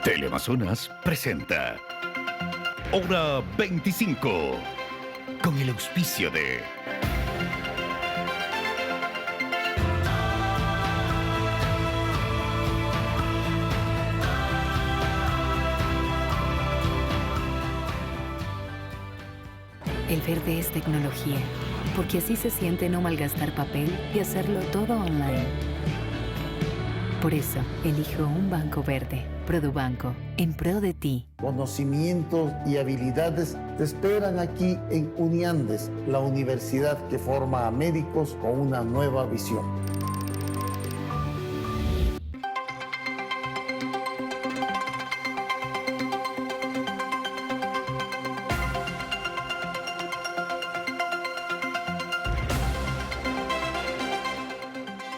Teleamazonas presenta Hora 25 con el auspicio de El verde es tecnología, porque así se siente no malgastar papel y hacerlo todo online. Por eso, elijo un banco verde. Produbanco, en pro de ti. Conocimientos y habilidades te esperan aquí en Uniandes, la universidad que forma a médicos con una nueva visión.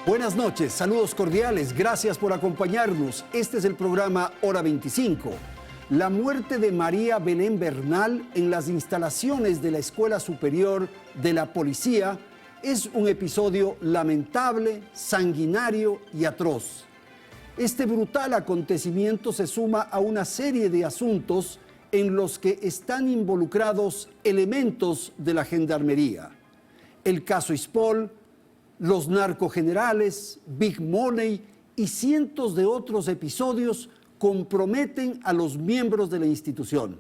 Buenas noches, saludos cordiales, gracias por acompañarnos. Este es el programa Hora 25. La muerte de María Belén Bernal en las instalaciones de la Escuela Superior de la Policía es un episodio lamentable, sanguinario y atroz. Este brutal acontecimiento se suma a una serie de asuntos en los que están involucrados elementos de la Gendarmería. El caso Ispol, los narcogenerales, Big Money y cientos de otros episodios comprometen a los miembros de la institución.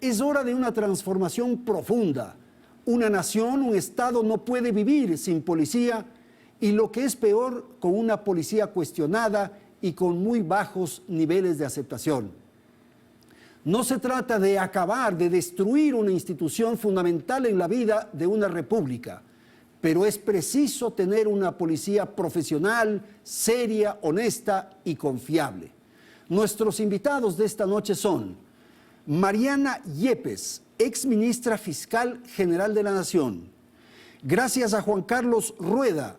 Es hora de una transformación profunda. Una nación, un Estado no puede vivir sin policía y lo que es peor, con una policía cuestionada y con muy bajos niveles de aceptación. No se trata de acabar, de destruir una institución fundamental en la vida de una república, pero es preciso tener una policía profesional, seria, honesta y confiable. Nuestros invitados de esta noche son Mariana Yepes, exministra fiscal general de la Nación. Gracias a Juan Carlos Rueda,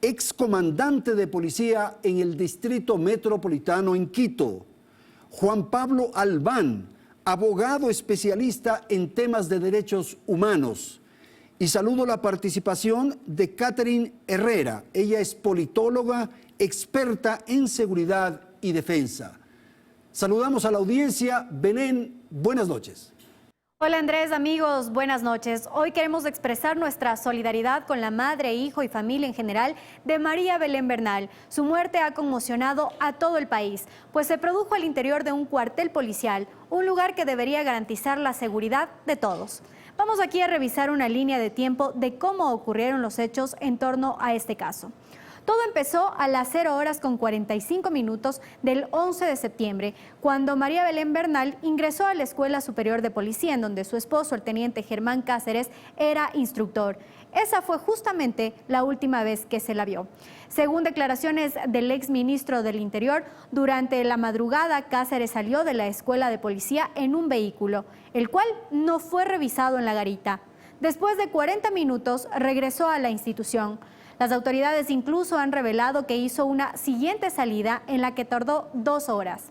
excomandante de policía en el Distrito Metropolitano en Quito. Juan Pablo Albán, abogado especialista en temas de derechos humanos. Y saludo la participación de Catherine Herrera. Ella es politóloga, experta en seguridad y defensa. Saludamos a la audiencia. Belén, buenas noches. Hola Andrés, amigos, buenas noches. Hoy queremos expresar nuestra solidaridad con la madre, hijo y familia en general de María Belén Bernal. Su muerte ha conmocionado a todo el país, pues se produjo al interior de un cuartel policial, un lugar que debería garantizar la seguridad de todos. Vamos aquí a revisar una línea de tiempo de cómo ocurrieron los hechos en torno a este caso. Todo empezó a las 0:45 del 11 de septiembre, cuando María Belén Bernal ingresó a la Escuela Superior de Policía, en donde su esposo, el teniente Germán Cáceres, era instructor. Esa fue justamente la última vez que se la vio. Según declaraciones del exministro del Interior, durante la madrugada Cáceres salió de la Escuela de Policía en un vehículo, el cual no fue revisado en la garita. Después de 40 minutos regresó a la institución. Las autoridades incluso han revelado que hizo una siguiente salida en la que tardó 2 horas.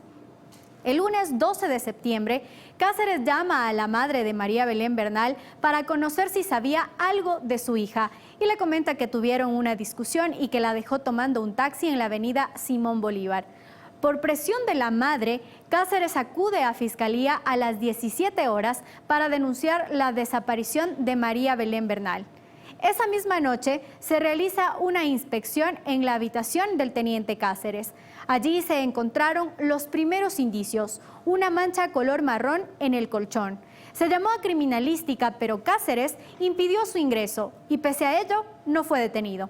El lunes 12 de septiembre, Cáceres llama a la madre de María Belén Bernal para conocer si sabía algo de su hija y le comenta que tuvieron una discusión y que la dejó tomando un taxi en la avenida Simón Bolívar. Por presión de la madre, Cáceres acude a Fiscalía a las 17 horas para denunciar la desaparición de María Belén Bernal. Esa misma noche se realiza una inspección en la habitación del teniente Cáceres. Allí se encontraron los primeros indicios, una mancha color marrón en el colchón. Se llamó a criminalística, pero Cáceres impidió su ingreso y pese a ello no fue detenido.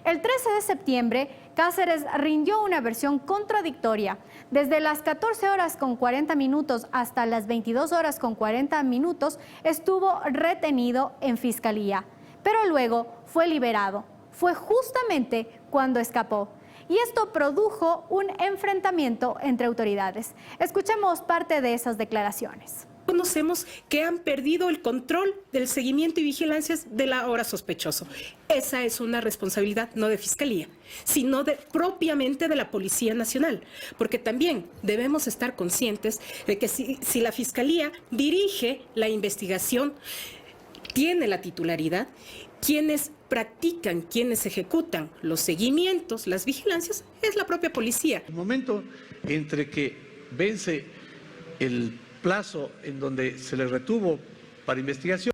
El 13 de septiembre, Cáceres rindió una versión contradictoria. Desde las 14:40 hasta las 22:40 estuvo retenido en Fiscalía, pero luego fue liberado. Fue justamente cuando escapó. Y esto produjo un enfrentamiento entre autoridades. Escuchemos parte de esas declaraciones. Conocemos que han perdido el control del seguimiento y vigilancia de la hora sospechoso. Esa es una responsabilidad no de Fiscalía, sino propiamente de la Policía Nacional, porque también debemos estar conscientes de que si la Fiscalía dirige la investigación, tiene la titularidad, quienes practican, quienes ejecutan los seguimientos, las vigilancias, es la propia policía. El momento entre que vence el plazo en donde se le retuvo para investigación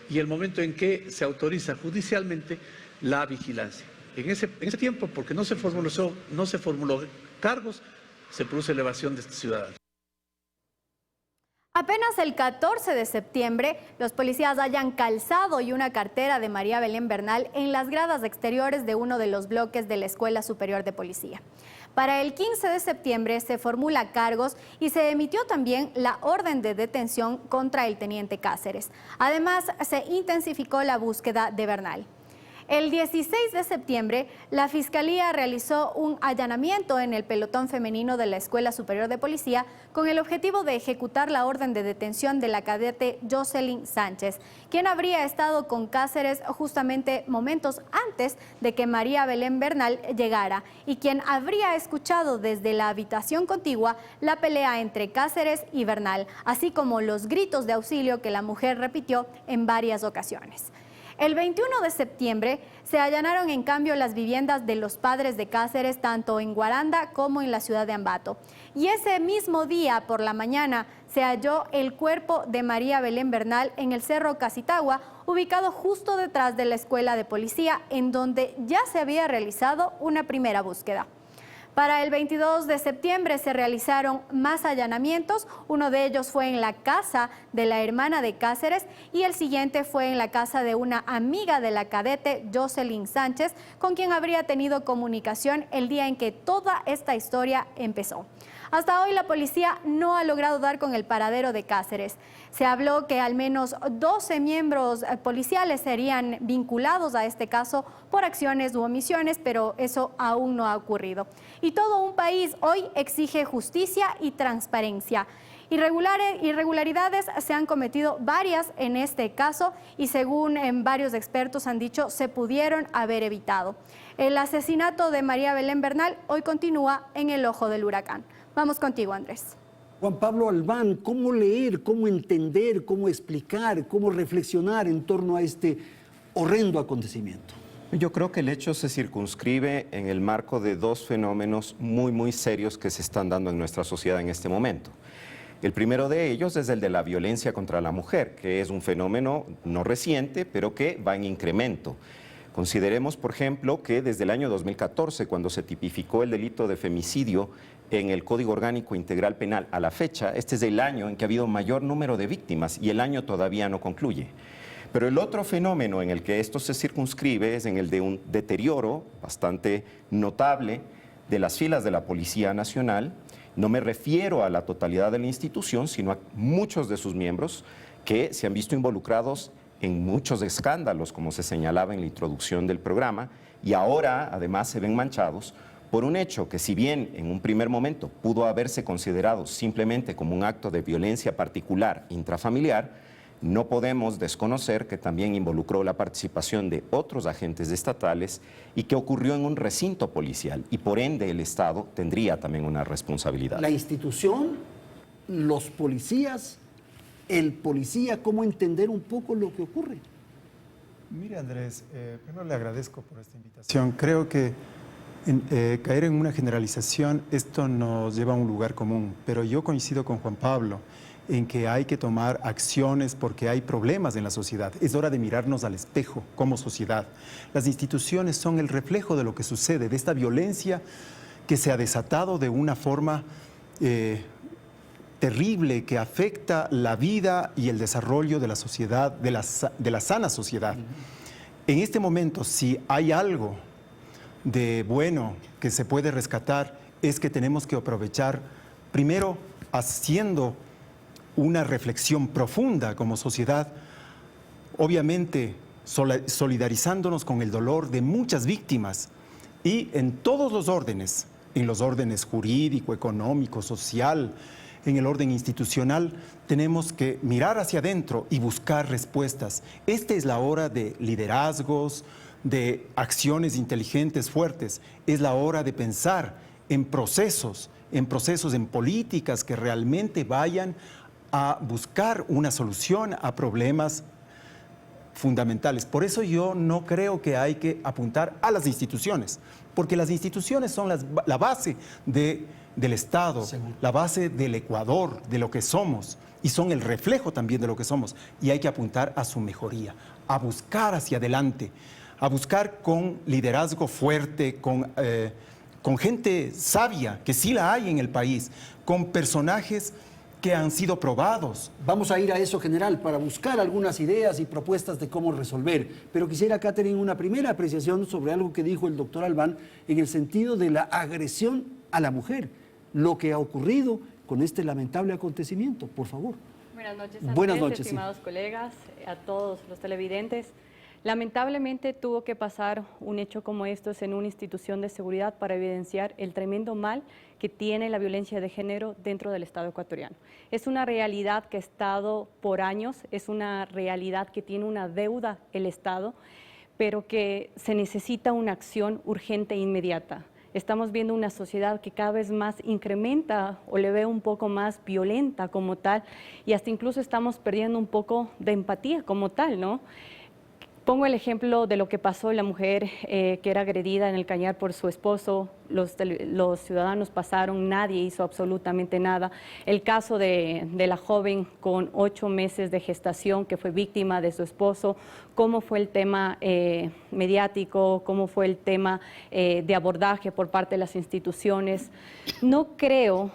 y el momento en que se autoriza judicialmente la vigilancia. En ese tiempo, porque no se formuló cargos, se produce elevación de este ciudadano. Apenas el 14 de septiembre, los policías hallan calzado y una cartera de María Belén Bernal en las gradas exteriores de uno de los bloques de la Escuela Superior de Policía. Para el 15 de septiembre se formula cargos y se emitió también la orden de detención contra el teniente Cáceres. Además, se intensificó la búsqueda de Bernal. El 16 de septiembre, la Fiscalía realizó un allanamiento en el pelotón femenino de la Escuela Superior de Policía con el objetivo de ejecutar la orden de detención de la cadete Jocelyn Sánchez, quien habría estado con Cáceres justamente momentos antes de que María Belén Bernal llegara y quien habría escuchado desde la habitación contigua la pelea entre Cáceres y Bernal, así como los gritos de auxilio que la mujer repitió en varias ocasiones. El 21 de septiembre se allanaron en cambio las viviendas de los padres de Cáceres tanto en Guaranda como en la ciudad de Ambato. Y ese mismo día por la mañana se halló el cuerpo de María Belén Bernal en el Cerro Casitagua, ubicado justo detrás de la Escuela de Policía, en donde ya se había realizado una primera búsqueda. Para el 22 de septiembre se realizaron más allanamientos, uno de ellos fue en la casa de la hermana de Cáceres y el siguiente fue en la casa de una amiga de la cadete Jocelyn Sánchez, con quien habría tenido comunicación el día en que toda esta historia empezó. Hasta hoy la policía no ha logrado dar con el paradero de Cáceres. Se habló que al menos 12 miembros policiales serían vinculados a este caso por acciones u omisiones, pero eso aún no ha ocurrido. Y todo un país hoy exige justicia y transparencia. Irregularidades se han cometido varias en este caso y según varios expertos han dicho se pudieron haber evitado. El asesinato de María Belén Bernal hoy continúa en el ojo del huracán. Vamos contigo, Andrés. Juan Pablo Albán, ¿cómo leer, cómo entender, cómo explicar, cómo reflexionar en torno a este horrendo acontecimiento? Yo creo que el hecho se circunscribe en el marco de dos fenómenos muy serios que se están dando en nuestra sociedad en este momento. El primero de ellos es el de la violencia contra la mujer, que es un fenómeno no reciente, pero que va en incremento. Consideremos, por ejemplo, que desde el año 2014, cuando se tipificó el delito de femicidio en el Código Orgánico Integral Penal a la fecha, este es el año en que ha habido mayor número de víctimas y el año todavía no concluye. Pero el otro fenómeno en el que esto se circunscribe es en el de un deterioro bastante notable de las filas de la Policía Nacional. No me refiero a la totalidad de la institución, sino a muchos de sus miembros que se han visto involucrados en muchos escándalos, como se señalaba en la introducción del programa, y ahora además se ven manchados por un hecho que, si bien en un primer momento pudo haberse considerado simplemente como un acto de violencia particular intrafamiliar, no podemos desconocer que también involucró la participación de otros agentes estatales y que ocurrió en un recinto policial y por ende el Estado tendría también una responsabilidad. La institución, los policías, el policía, ¿cómo entender un poco lo que ocurre? Mire, Andrés, primero le agradezco por esta invitación. Creo que caer en una generalización, esto nos lleva a un lugar común, pero yo coincido con Juan Pablo en que hay que tomar acciones porque hay problemas en la sociedad. Es hora de mirarnos al espejo como sociedad. Las instituciones son el reflejo de lo que sucede, de esta violencia que se ha desatado de una forma terrible que afecta la vida y el desarrollo de la sociedad, de la sana sociedad. En este momento, si hay algo de bueno que se puede rescatar, es que tenemos que aprovechar, primero, haciendo una reflexión profunda como sociedad, obviamente solidarizándonos con el dolor de muchas víctimas y en todos los órdenes, en los órdenes jurídico, económico, social, en el orden institucional, tenemos que mirar hacia adentro y buscar respuestas. Esta es la hora de liderazgos, de acciones inteligentes, fuertes. Es la hora de pensar en procesos, en políticas que realmente vayan a buscar una solución a problemas fundamentales. Por eso yo no creo que hay que apuntar a las instituciones, porque las instituciones son la base del Estado, la base del Ecuador, de lo que somos, y son el reflejo también de lo que somos. Y hay que apuntar a su mejoría, a buscar hacia adelante, a buscar con liderazgo fuerte, con gente sabia, que sí la hay en el país, con personajes que han sido probados. Vamos a ir a eso, general, para buscar algunas ideas y propuestas de cómo resolver. Pero quisiera, Catherine, una primera apreciación sobre algo que dijo el doctor Albán en el sentido de la agresión a la mujer, lo que ha ocurrido con este lamentable acontecimiento. Por favor. Buenas noches, Andrés, buenas noches, estimados colegas, a todos los televidentes. Lamentablemente tuvo que pasar un hecho como estos en una institución de seguridad para evidenciar el tremendo mal que tiene la violencia de género dentro del Estado ecuatoriano. Es una realidad que ha estado por años, es una realidad que tiene una deuda el Estado, pero que se necesita una acción urgente e inmediata. Estamos viendo una sociedad que cada vez más incrementa o le ve un poco más violenta como tal, y hasta incluso estamos perdiendo un poco de empatía como tal, ¿no? Pongo el ejemplo de lo que pasó la mujer que era agredida en el Cañar por su esposo. Los ciudadanos pasaron, nadie hizo absolutamente nada. El caso de la joven con 8 meses de gestación que fue víctima de su esposo, cómo fue el tema mediático, cómo fue el tema de abordaje por parte de las instituciones. No creo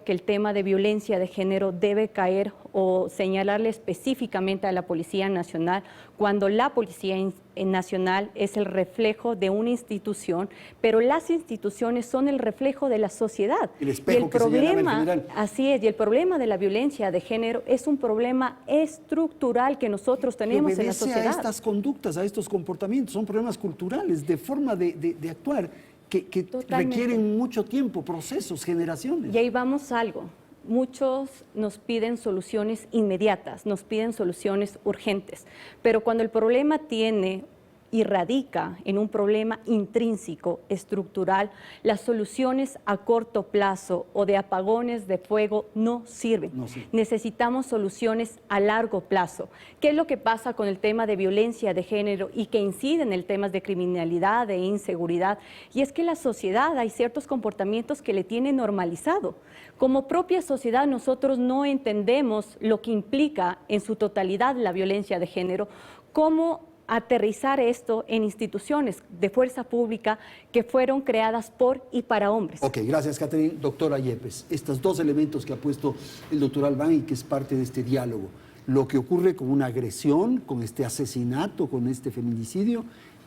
que el tema de violencia de género debe caer o señalarle específicamente a la Policía Nacional, cuando la Policía Nacional es el reflejo de una institución, pero las instituciones son el reflejo de la sociedad. El espejo y el que problema, señalaba el general. así es, y el problema de la violencia de género es un problema estructural que nosotros tenemos en la sociedad. A estas conductas, a estos comportamientos, son problemas culturales, de forma de actuar, que requieren mucho tiempo, procesos, generaciones. Y ahí vamos a algo. Muchos nos piden soluciones inmediatas, nos piden soluciones urgentes, pero cuando el problema tiene y radica en un problema intrínseco, estructural, las soluciones a corto plazo o de apagones de fuego no sirven. Necesitamos soluciones a largo plazo. ¿Qué es lo que pasa con el tema de violencia de género y que incide en el tema de criminalidad e inseguridad? Y es que la sociedad hay ciertos comportamientos que le tiene normalizado. Como propia sociedad nosotros no entendemos lo que implica en su totalidad la violencia de género, cómo aterrizar esto en instituciones de fuerza pública que fueron creadas por y para hombres. Ok, gracias, Catherine. Doctora Yepes, estos dos elementos que ha puesto el doctor Albán y que es parte de este diálogo, lo que ocurre con una agresión, con este asesinato, con este feminicidio,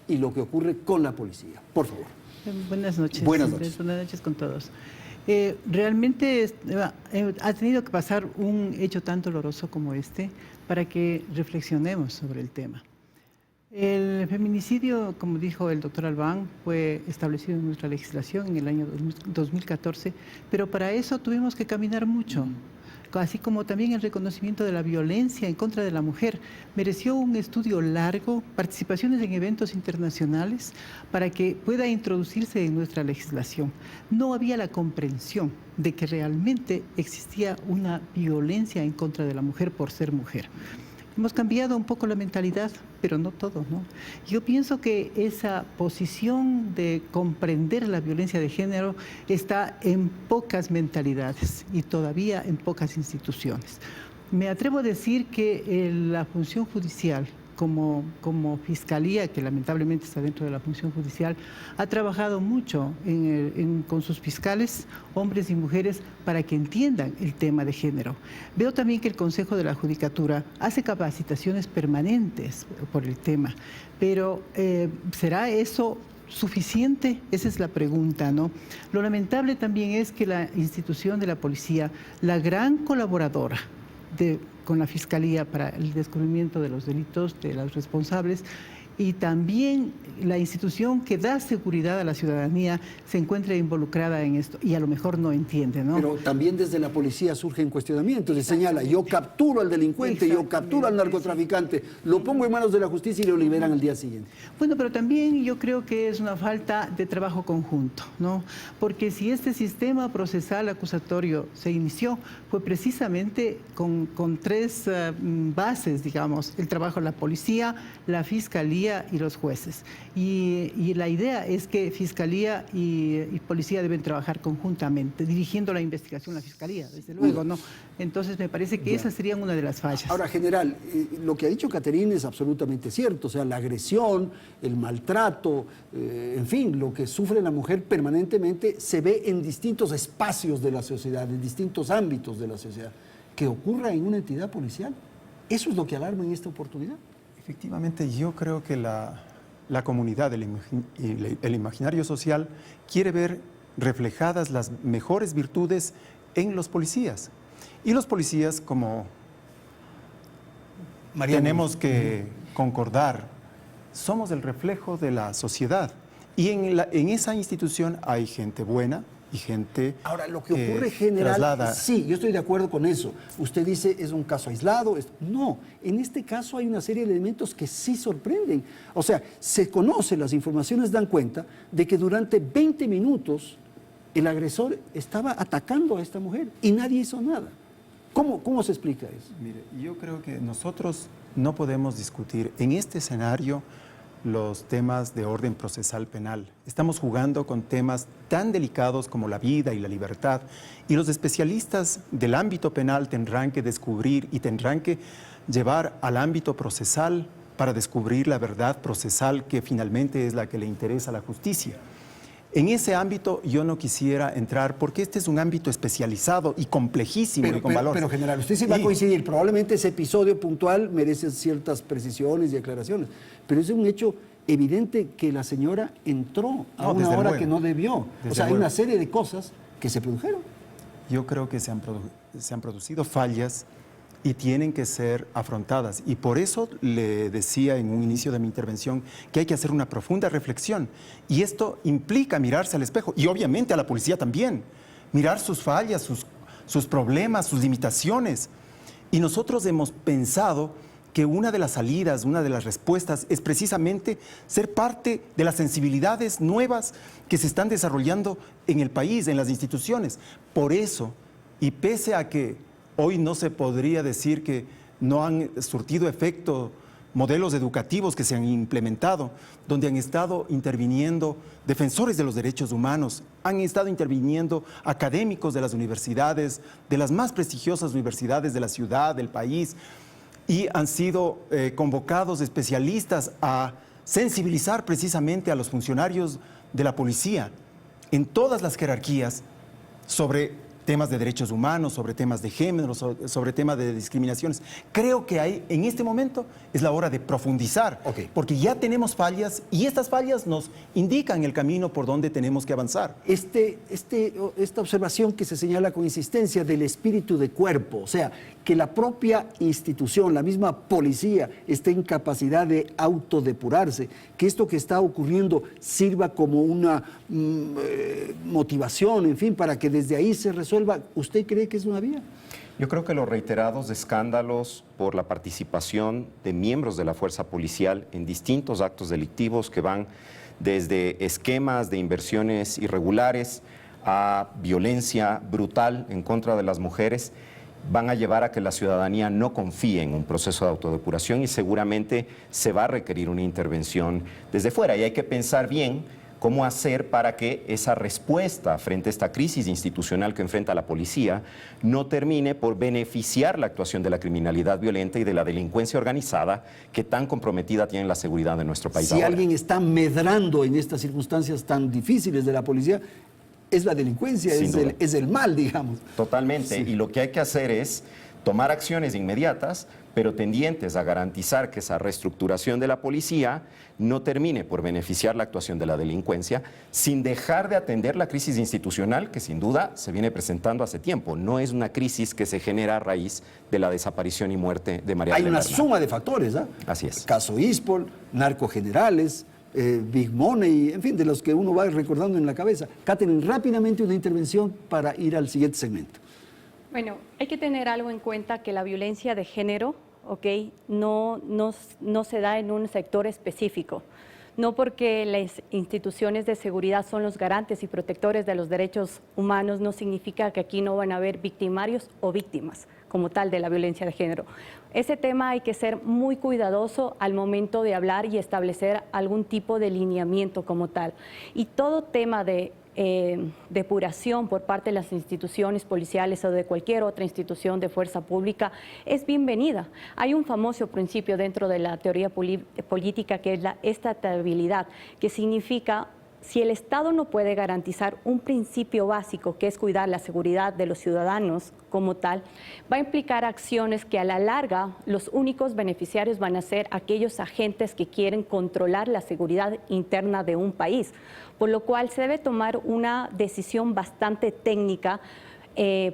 y lo que ocurre con la policía. Por favor. Buenas noches. Buenas noches. Buenas noches con todos. Realmente ha tenido que pasar un hecho tan doloroso como este para que reflexionemos sobre el tema. El feminicidio, como dijo el doctor Albán, fue establecido en nuestra legislación en el año 2014, pero para eso tuvimos que caminar mucho, así como también el reconocimiento de la violencia en contra de la mujer. Mereció un estudio largo, participaciones en eventos internacionales para que pueda introducirse en nuestra legislación. No había la comprensión de que realmente existía una violencia en contra de la mujer por ser mujer. Hemos cambiado un poco la mentalidad, pero no todo, ¿no? Yo pienso que esa posición de comprender la violencia de género está en pocas mentalidades y todavía en pocas instituciones. Me atrevo a decir que la función judicial, como fiscalía, que lamentablemente está dentro de la función judicial, ha trabajado mucho con sus fiscales, hombres y mujeres, para que entiendan el tema de género. Veo también que el Consejo de la Judicatura hace capacitaciones permanentes por el tema, pero ¿será eso suficiente? Esa es la pregunta, ¿no? Lo lamentable también es que la institución de la policía, la gran colaboradora con la Fiscalía para el descubrimiento de los delitos de los responsables, y también la institución que da seguridad a la ciudadanía se encuentra involucrada en esto y a lo mejor no entiende, ¿no? Pero también desde la policía surgen cuestionamientos, se señala, yo capturo al delincuente, yo capturo al narcotraficante, lo pongo en manos de la justicia y lo liberan al día siguiente. Bueno, pero también yo creo que es una falta de trabajo conjunto, ¿no? Porque si este sistema procesal acusatorio se inició, fue precisamente con tres bases, digamos, el trabajo de la policía, la fiscalía y los jueces. Y la idea es que fiscalía y policía deben trabajar conjuntamente, dirigiendo la investigación la fiscalía, desde luego, ¿no? Entonces me parece que esas serían una de las fallas. Ahora, general, lo que ha dicho Caterina es absolutamente cierto, o sea, la agresión, el maltrato, en fin, lo que sufre la mujer permanentemente se ve en distintos espacios de la sociedad, en distintos ámbitos de la sociedad. Que ocurra en una entidad policial, eso es lo que alarma en esta oportunidad. Efectivamente, yo creo que la comunidad, el imaginario social, quiere ver reflejadas las mejores virtudes en los policías. Y los policías, como tenemos que concordar, somos el reflejo de la sociedad. Y en esa institución hay gente buena y gente Ahora, lo que ocurre general, traslada. sí, yo estoy de acuerdo con eso. Usted dice, es un caso aislado. No, en este caso hay una serie de elementos que sí sorprenden. O sea, se conoce, las informaciones dan cuenta de que durante 20 minutos el agresor estaba atacando a esta mujer y nadie hizo nada. ¿Cómo se explica eso? Mire, yo creo que nosotros no podemos discutir en este escenario los temas de orden procesal penal. Estamos jugando con temas tan delicados como la vida y la libertad, y los especialistas del ámbito penal tendrán que descubrir y tendrán que llevar al ámbito procesal para descubrir la verdad procesal que finalmente es la que le interesa a la justicia. En ese ámbito yo no quisiera entrar porque este es un ámbito especializado y complejísimo y con valor. Pero general, usted sí va a coincidir, probablemente ese episodio puntual merece ciertas precisiones y aclaraciones, pero es un hecho evidente que la señora entró a una hora que no debió. O sea, hay una serie de cosas que se produjeron. Yo creo que se han producido fallas y tienen que ser afrontadas. Y por eso le decía en un inicio de mi intervención que hay que hacer una profunda reflexión. Y esto implica mirarse al espejo, y obviamente a la policía también, mirar sus fallas, sus problemas, sus limitaciones. Y nosotros hemos pensado que una de las salidas, una de las respuestas es precisamente ser parte de las sensibilidades nuevas que se están desarrollando en el país, en las instituciones. Por eso, y pese a que hoy no se podría decir que no han surtido efecto modelos educativos que se han implementado, donde han estado interviniendo defensores de los derechos humanos, han estado interviniendo académicos de las universidades, de las más prestigiosas universidades de la ciudad, del país, y han sido convocados especialistas a sensibilizar precisamente a los funcionarios de la policía en todas las jerarquías sobre temas de derechos humanos, sobre temas de género, sobre temas de discriminaciones. Creo que hay, en este momento es la hora de profundizar, porque ya tenemos fallas y estas fallas nos indican el camino por donde tenemos que avanzar. Esta observación que se señala con insistencia del espíritu de cuerpo, o sea, que la propia institución, la misma policía, esté en capacidad de autodepurarse, que esto que está ocurriendo sirva como una motivación, en fin, para que desde ahí se resuelva. ¿Usted cree que es una vía? Yo creo que los reiterados escándalos por la participación de miembros de la fuerza policial en distintos actos delictivos que van desde esquemas de inversiones irregulares a violencia brutal en contra de las mujeres, van a llevar a que la ciudadanía no confíe en un proceso de autodepuración y seguramente se va a requerir una intervención desde fuera. Y hay que pensar bien cómo hacer para que esa respuesta frente a esta crisis institucional que enfrenta la policía no termine por beneficiar la actuación de la criminalidad violenta y de la delincuencia organizada que tan comprometida tiene la seguridad de nuestro país. Si alguien está medrando en estas circunstancias tan difíciles de la policía, es la delincuencia, es el mal, digamos. Totalmente, sí. Y lo que hay que hacer es tomar acciones inmediatas, pero tendientes a garantizar que esa reestructuración de la policía no termine por beneficiar la actuación de la delincuencia, sin dejar de atender la crisis institucional que sin duda se viene presentando hace tiempo. No es una crisis que se genera a raíz de la desaparición y muerte de María Belén Hay una Bernal. suma de factores, ¿ah? Así es. Caso Ispol, narcogenerales, Big Money, en fin, de los que uno va recordando en la cabeza. Catherine, rápidamente una intervención para ir al siguiente segmento. Bueno, hay que tener algo en cuenta que la violencia de género, no se da en un sector específico. No porque las instituciones de seguridad son los garantes y protectores de los derechos humanos, no significa que aquí no van a haber victimarios o víctimas como tal de la violencia de género. Ese tema hay que ser muy cuidadoso al momento de hablar y establecer algún tipo de lineamiento como tal. Y todo tema de depuración por parte de las instituciones policiales o de cualquier otra institución de fuerza pública es bienvenida. Hay un famoso principio dentro de la teoría política que es la estabilidad, que significa si el Estado no puede garantizar un principio básico que es cuidar la seguridad de los ciudadanos como tal, va a implicar acciones que a la larga los únicos beneficiarios van a ser aquellos agentes que quieren controlar la seguridad interna de un país, por lo cual se debe tomar una decisión bastante técnica,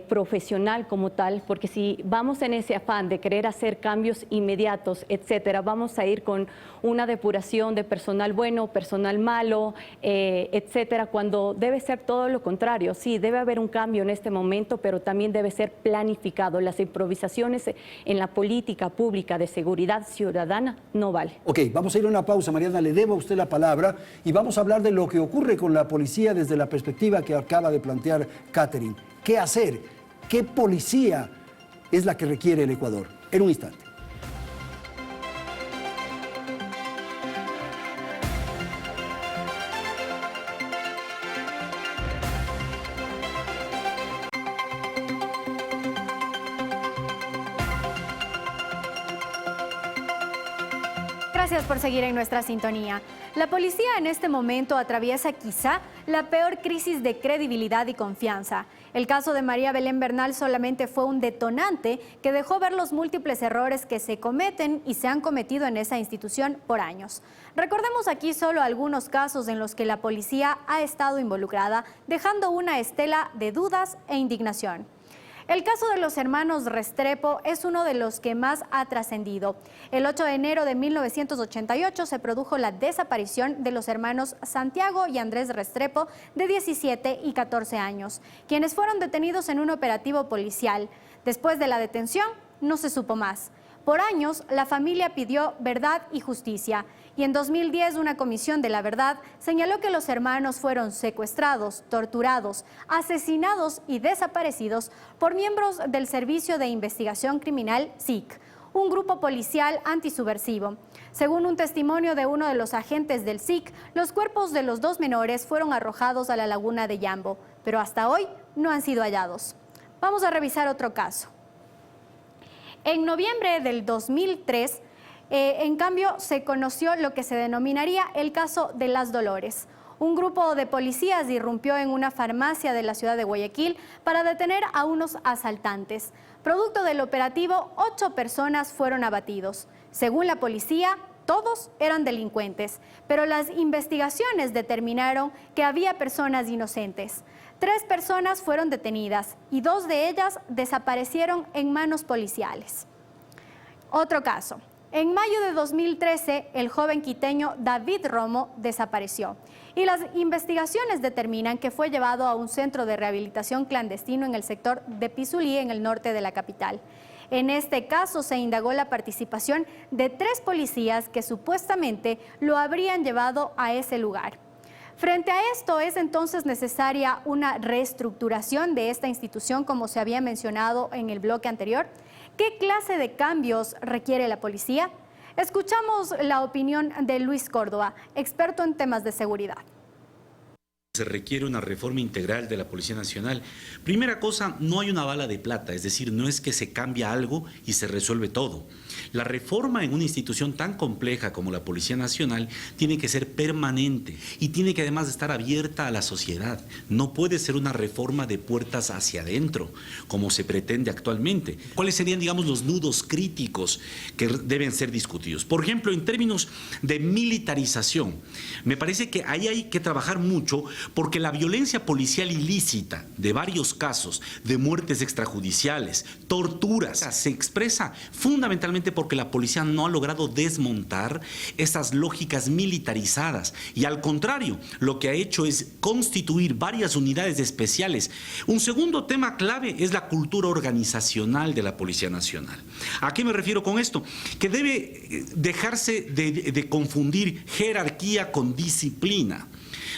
profesional como tal, porque si vamos en ese afán de querer hacer cambios inmediatos, etcétera, vamos a ir con una depuración de personal bueno, personal malo, etcétera, cuando debe ser todo lo contrario. Sí, debe haber un cambio en este momento, pero también debe ser planificado. Las improvisaciones en la política pública de seguridad ciudadana no vale. Ok, vamos a ir a una pausa, Mariana, le debo a usted la palabra y vamos a hablar de lo que ocurre con la policía desde la perspectiva que acaba de plantear Catherine. ¿Qué hacer? ¿Qué policía es la que requiere el Ecuador? En un instante. Gracias por seguir en nuestra sintonía. La policía en este momento atraviesa quizá la peor crisis de credibilidad y confianza. El caso de María Belén Bernal solamente fue un detonante que dejó ver los múltiples errores que se cometen y se han cometido en esa institución por años. Recordemos aquí solo algunos casos en los que la policía ha estado involucrada, dejando una estela de dudas e indignación. El caso de los hermanos Restrepo es uno de los que más ha trascendido. El 8 de enero de 1988 se produjo la desaparición de los hermanos Santiago y Andrés Restrepo, de 17 y 14 años, quienes fueron detenidos en un operativo policial. Después de la detención, no se supo más. Por años, la familia pidió verdad y justicia, y en 2010 una comisión de la verdad señaló que los hermanos fueron secuestrados, torturados, asesinados y desaparecidos por miembros del Servicio de Investigación Criminal SIC, un grupo policial antisubversivo. Según un testimonio de uno de los agentes del SIC, los cuerpos de los dos menores fueron arrojados a la laguna de Yambo, pero hasta hoy no han sido hallados. Vamos a revisar otro caso. En noviembre del 2003, en cambio, se conoció lo que se denominaría el caso de Las Dolores. Un grupo de policías irrumpió en una farmacia de la ciudad de Guayaquil para detener a unos asaltantes. Producto del operativo, 8 personas fueron abatidos. Según la policía, todos eran delincuentes, pero las investigaciones determinaron que había personas inocentes. 3 personas fueron detenidas y 2 de ellas desaparecieron en manos policiales. Otro caso. En mayo de 2013, el joven quiteño David Romo desapareció y las investigaciones determinan que fue llevado a un centro de rehabilitación clandestino en el sector de Pizulí, en el norte de la capital. En este caso se indagó la participación de 3 policías que supuestamente lo habrían llevado a ese lugar. Frente a esto, es entonces necesaria una reestructuración de esta institución, como se había mencionado en el bloque anterior. ¿Qué clase de cambios requiere la policía? Escuchamos la opinión de Luis Córdoba, experto en temas de seguridad. se requiere una reforma integral de la Policía Nacional. Primera cosa, no hay una bala de plata, es decir, no es que se cambia algo y se resuelve todo. La reforma en una institución tan compleja como la Policía Nacional tiene que ser permanente y tiene que además estar abierta a la sociedad. No puede ser una reforma de puertas hacia adentro, como se pretende actualmente. ¿Cuáles serían, digamos, los nudos críticos que deben ser discutidos? Por ejemplo, en términos de militarización, me parece que ahí hay que trabajar mucho porque la violencia policial ilícita de varios casos de muertes extrajudiciales, torturas, se expresa fundamentalmente porque la policía no ha logrado desmontar esas lógicas militarizadas y al contrario, lo que ha hecho es constituir varias unidades especiales. Un segundo tema clave es la cultura organizacional de la Policía Nacional. ¿A qué me refiero con esto? Que debe dejarse de confundir jerarquía con disciplina.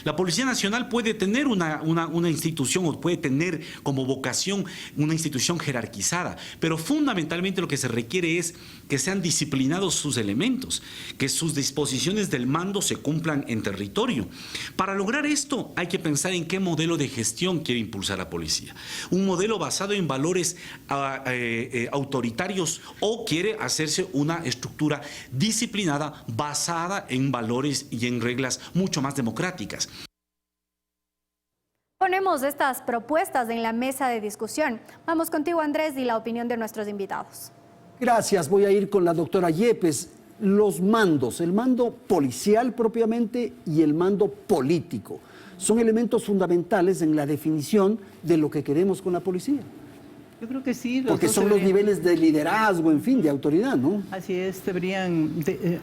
La Policía Nacional puede tener una institución o puede tener como vocación una institución jerarquizada, pero fundamentalmente lo que se requiere es que sean disciplinados sus elementos, que sus disposiciones del mando se cumplan en territorio. Para lograr esto hay que pensar en qué modelo de gestión quiere impulsar la policía. Un modelo basado en valores autoritarios o quiere hacerse una estructura disciplinada basada en valores y en reglas mucho más democráticas. Ponemos estas propuestas en la mesa de discusión. Vamos contigo, Andrés, y la opinión de nuestros invitados. Gracias, voy a ir con la doctora Yepes. Los mandos, el mando policial propiamente y el mando político, son elementos fundamentales en la definición de lo que queremos con la policía. Yo creo que sí. Porque son los niveles de liderazgo, en fin, de autoridad, ¿no? Así es, deberían,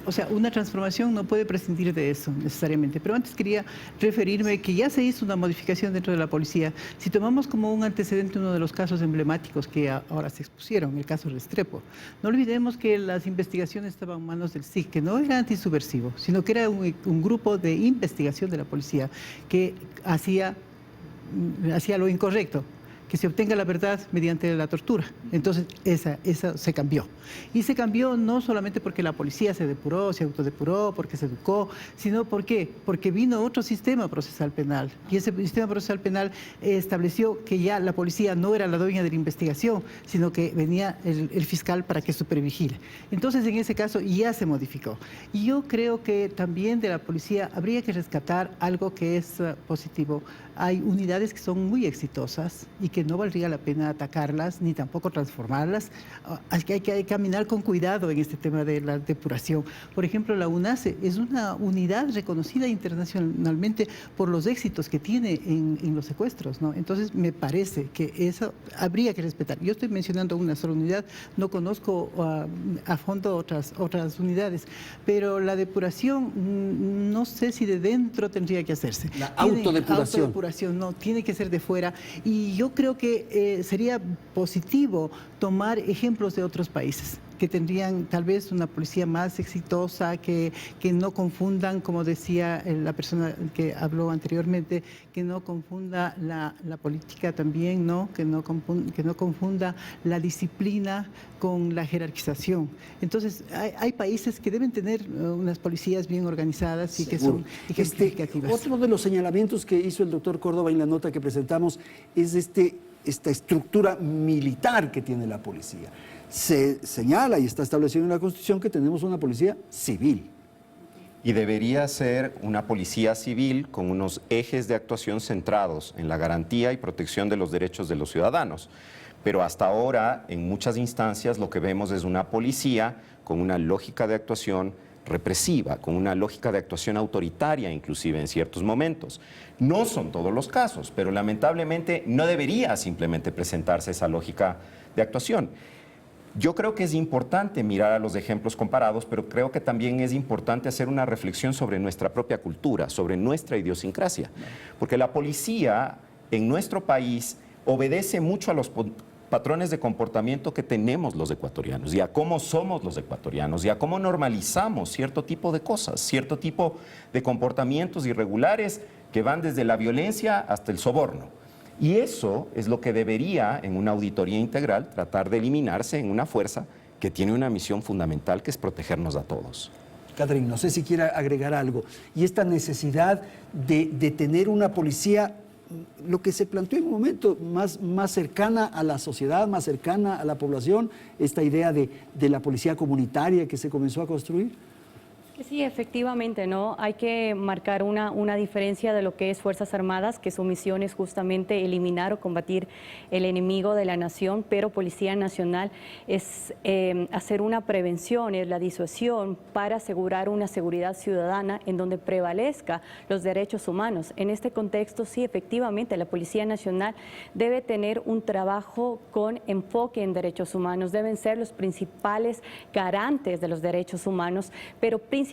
o sea, una transformación no puede prescindir de eso necesariamente. Pero antes quería referirme que ya se hizo una modificación dentro de la policía. Si tomamos como un antecedente uno de los casos emblemáticos que ahora se expusieron, el caso Restrepo, no olvidemos que las investigaciones estaban en manos del SIC, que no era antisubversivo, sino que era un grupo de investigación de la policía que hacía lo incorrecto, que se obtenga la verdad mediante la tortura. Entonces, esa se cambió. Y se cambió no solamente porque la policía se depuró, se autodepuró, porque se educó, sino porque vino otro sistema procesal penal. Y ese sistema procesal penal estableció que ya la policía no era la dueña de la investigación, sino que venía el fiscal para que supervigile. Entonces, en ese caso, ya se modificó. Y yo creo que también de la policía habría que rescatar algo que es positivo. Hay unidades que son muy exitosas y que no valdría la pena atacarlas ni tampoco transformarlas. Hay que caminar con cuidado en este tema de la depuración. Por ejemplo, la UNACE es una unidad reconocida internacionalmente por los éxitos que tiene en los secuestros, ¿no? Entonces, me parece que eso habría que respetar. Yo estoy mencionando una sola unidad, no conozco a fondo otras unidades, pero la depuración no sé si de dentro tendría que hacerse. La autodepuración. No, tiene que ser de fuera. Y yo creo que sería positivo tomar ejemplos de otros países que tendrían tal vez una policía más exitosa, que no confundan, como decía la persona que habló anteriormente, que no confunda la política también, ¿no? Que no confunda la disciplina con la jerarquización. Entonces, hay países que deben tener unas policías bien organizadas y que son ejemplificativas. Otro de los señalamientos que hizo el doctor Córdoba en la nota que presentamos es esta estructura militar que tiene la policía. Se señala y está establecido en la Constitución que tenemos una policía civil. Y debería ser una policía civil con unos ejes de actuación centrados en la garantía y protección de los derechos de los ciudadanos. Pero hasta ahora, en muchas instancias, lo que vemos es una policía con una lógica de actuación represiva, con una lógica de actuación autoritaria, inclusive en ciertos momentos. No son todos los casos, pero lamentablemente no debería simplemente presentarse esa lógica de actuación. Yo creo que es importante mirar a los ejemplos comparados, pero creo que también es importante hacer una reflexión sobre nuestra propia cultura, sobre nuestra idiosincrasia, porque la policía en nuestro país obedece mucho a los patrones de comportamiento que tenemos los ecuatorianos y a cómo somos los ecuatorianos y a cómo normalizamos cierto tipo de cosas, cierto tipo de comportamientos irregulares que van desde la violencia hasta el soborno. Y eso es lo que debería, en una auditoría integral, tratar de eliminarse en una fuerza que tiene una misión fundamental, que es protegernos a todos. Catherine, no sé si quiera agregar algo, y esta necesidad de tener una policía, lo que se planteó en un momento, más cercana a la sociedad, más cercana a la población, esta idea de la policía comunitaria que se comenzó a construir. Sí, efectivamente, ¿no? Hay que marcar una diferencia de lo que es Fuerzas Armadas, que su misión es justamente eliminar o combatir el enemigo de la nación, pero Policía Nacional es hacer una prevención, es la disuasión para asegurar una seguridad ciudadana en donde prevalezca los derechos humanos. En este contexto, sí, efectivamente, la Policía Nacional debe tener un trabajo con enfoque en derechos humanos, deben ser los principales garantes de los derechos humanos, pero principalmente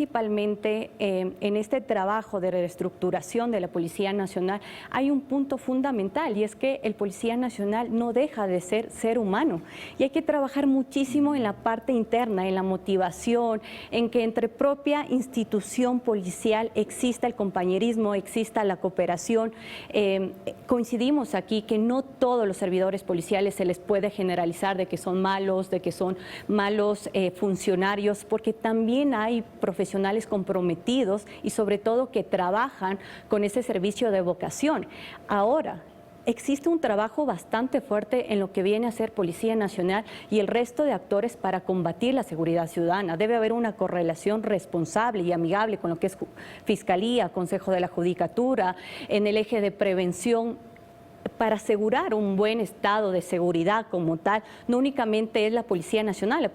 en este trabajo de reestructuración de la Policía Nacional hay un punto fundamental, y es que el Policía Nacional no deja de ser humano, y hay que trabajar muchísimo en la parte interna, en la motivación, en que entre propia institución policial exista el compañerismo, exista la cooperación. Coincidimos aquí que no todos los servidores policiales se les puede generalizar de que son malos, funcionarios, porque también hay profesionales comprometidos y sobre todo que trabajan con ese servicio de vocación. Ahora, existe un trabajo bastante fuerte en lo que viene a ser Policía Nacional y el resto de actores para combatir la seguridad ciudadana. Debe haber una correlación responsable y amigable con lo que es Fiscalía, Consejo de la Judicatura, en el eje de prevención, para asegurar un buen estado de seguridad como tal. No únicamente es la Policía Nacional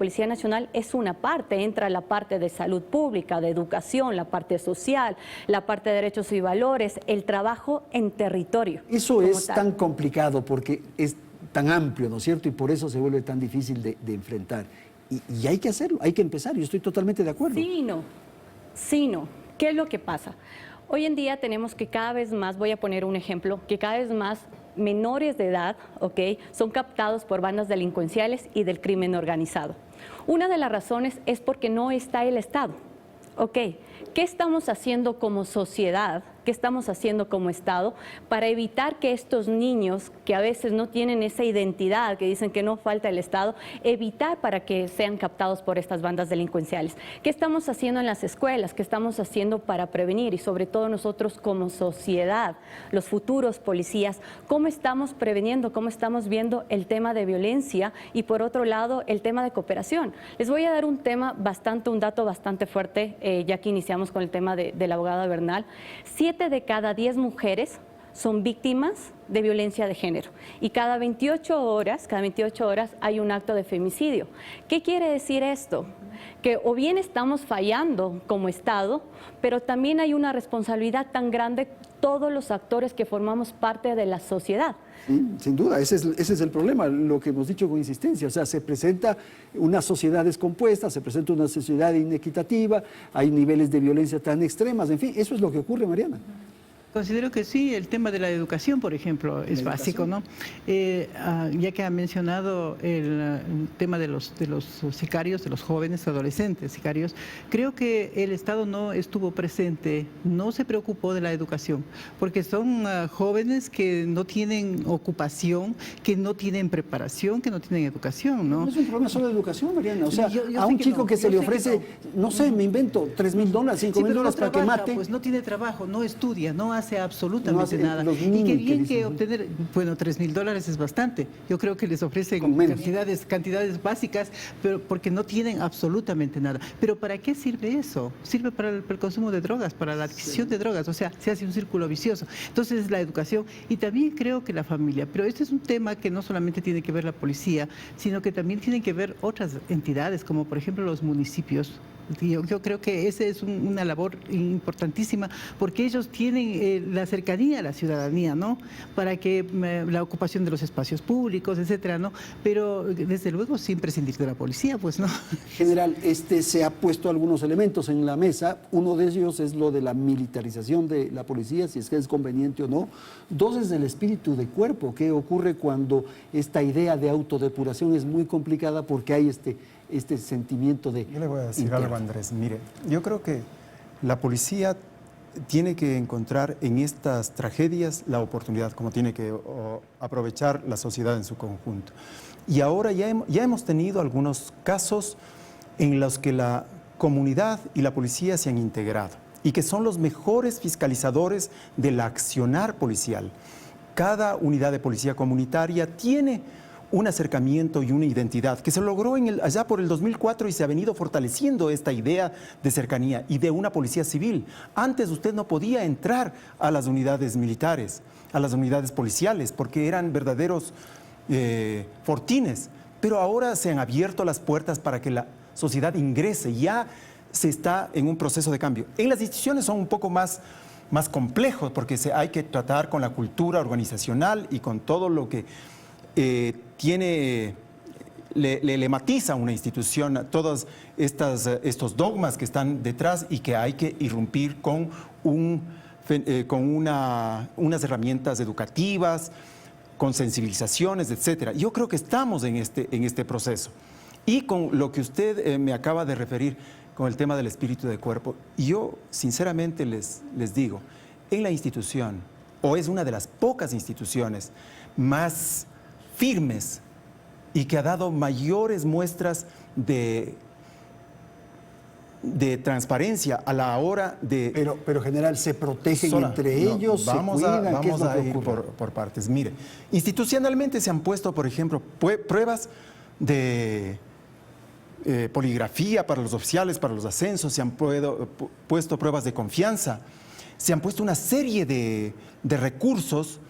es una parte, entra la parte de salud pública, de educación, la parte social, la parte de derechos y valores, el trabajo en territorio. Eso es tan complicado porque es tan amplio, ¿no es cierto? Y por eso se vuelve tan difícil de enfrentar. Y hay que hacerlo, hay que empezar, yo estoy totalmente de acuerdo. Sí, no. ¿Qué es lo que pasa? Hoy en día tenemos que cada vez más, voy a poner un ejemplo, que cada vez más menores de edad, son captados por bandas delincuenciales y del crimen organizado. Una de las razones es porque no está el Estado. ¿Qué estamos haciendo como sociedad? ¿Qué estamos haciendo como Estado para evitar que estos niños, que a veces no tienen esa identidad, que dicen que no falta el Estado, evitar para que sean captados por estas bandas delincuenciales? ¿Qué estamos haciendo en las escuelas? ¿Qué estamos haciendo para prevenir? Y sobre todo nosotros como sociedad, los futuros policías, ¿cómo estamos preveniendo? ¿Cómo estamos viendo el tema de violencia? Y por otro lado, el tema de cooperación. Les voy a dar un dato bastante fuerte, ya que iniciamos con el tema de la abogada Bernal. 7 de cada 10 mujeres son víctimas de violencia de género y cada 28 horas hay un acto de femicidio. ¿Qué quiere decir esto? Que o bien estamos fallando como Estado, pero también hay una responsabilidad tan grande todos los actores que formamos parte de la sociedad. Sí, sin duda, ese es el problema, lo que hemos dicho con insistencia. O sea, se presenta una sociedad descompuesta, se presenta una sociedad inequitativa, hay niveles de violencia tan extremas, en fin, eso es lo que ocurre, Mariana. Considero que sí, el tema de la educación, por ejemplo, es básico, ¿no? Ya que ha mencionado el tema de los sicarios, de los jóvenes adolescentes sicarios, creo que el Estado no estuvo presente, no se preocupó de la educación, porque son jóvenes que no tienen ocupación, que no tienen preparación, que no tienen educación, ¿no? No es un problema solo de educación, Mariana, o sea, a un chico que se le ofrece, no sé, me invento, $3,000, $5,000 para que mate. Pues no tiene trabajo, no estudia, no hace absolutamente nada. Y qué bien que obtener, bueno, $3,000 es bastante. Yo creo que les ofrecen cantidades básicas, pero porque no tienen absolutamente nada. Pero ¿para qué sirve eso? Sirve para el consumo de drogas, para la adquisición de drogas, o sea, se hace un círculo vicioso. Entonces la educación y también creo que la familia, pero este es un tema que no solamente tiene que ver la policía, sino que también tienen que ver otras entidades, como por ejemplo los municipios. Yo creo que esa es una labor importantísima porque ellos tienen la cercanía a la ciudadanía, ¿no? Para que la ocupación de los espacios públicos, etcétera, ¿no? Pero desde luego sin prescindir de la policía, pues, ¿no? General, se ha puesto algunos elementos en la mesa. Uno de ellos es lo de la militarización de la policía, si es que es conveniente o no. Dos es el espíritu de cuerpo. ¿Qué ocurre cuando esta idea de autodepuración es muy complicada porque hay este sentimiento de... Yo le voy a decir algo, Andrés. Mire, yo creo que la policía tiene que encontrar en estas tragedias la oportunidad, como tiene que aprovechar la sociedad en su conjunto. Y ahora ya hemos tenido algunos casos en los que la comunidad y la policía se han integrado y que son los mejores fiscalizadores del accionar policial. Cada unidad de policía comunitaria tiene un acercamiento y una identidad que se logró allá por el 2004 y se ha venido fortaleciendo esta idea de cercanía y de una policía civil. Antes usted no podía entrar a las unidades militares, a las unidades policiales, porque eran verdaderos fortines, pero ahora se han abierto las puertas para que la sociedad ingrese. Ya se está en un proceso de cambio. En las instituciones son un poco más complejos porque hay que tratar con la cultura organizacional y con todo lo que le matiza a una institución, todos estos dogmas que están detrás y que hay que irrumpir con unas herramientas educativas, con sensibilizaciones, etcétera. Yo creo que estamos en este proceso. Y con lo que usted me acaba de referir, con el tema del espíritu de cuerpo, yo sinceramente les digo, en la institución, o es una de las pocas instituciones más firmes y que ha dado mayores muestras de transparencia a la hora de... Pero general, ¿se protegen entre ellos? Vamos a ir por partes. Mire, institucionalmente se han puesto, por ejemplo, pruebas de poligrafía para los oficiales, para los ascensos, se han puesto pruebas de confianza, se han puesto una serie de recursos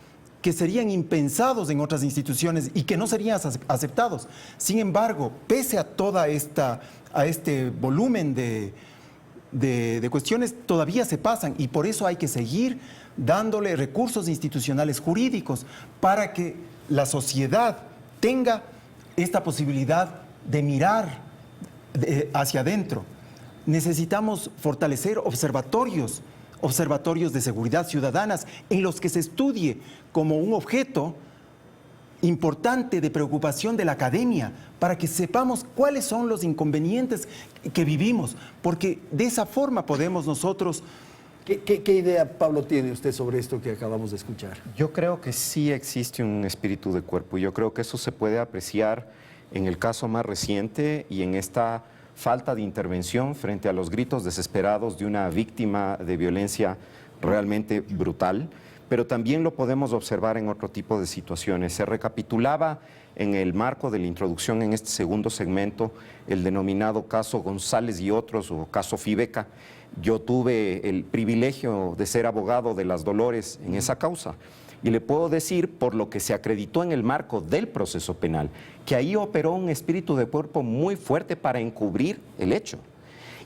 que serían impensados en otras instituciones y que no serían aceptados. Sin embargo, pese a toda este volumen de cuestiones, todavía se pasan y por eso hay que seguir dándole recursos institucionales jurídicos para que la sociedad tenga esta posibilidad de mirar hacia adentro. Necesitamos fortalecer observatorios de seguridad ciudadanas en los que se estudie como un objeto importante de preocupación de la academia para que sepamos cuáles son los inconvenientes que vivimos, porque de esa forma podemos nosotros... ¿Qué idea, Pablo, tiene usted sobre esto que acabamos de escuchar? Yo creo que sí existe un espíritu de cuerpo y yo creo que eso se puede apreciar en el caso más reciente y en esta falta de intervención frente a los gritos desesperados de una víctima de violencia realmente brutal, pero también lo podemos observar en otro tipo de situaciones. Se recapitulaba en el marco de la introducción en este segundo segmento el denominado caso González y otros, o caso Fibeca. Yo tuve el privilegio de ser abogado de las Dolores en esa causa. Y le puedo decir, por lo que se acreditó en el marco del proceso penal, que ahí operó un espíritu de cuerpo muy fuerte para encubrir el hecho.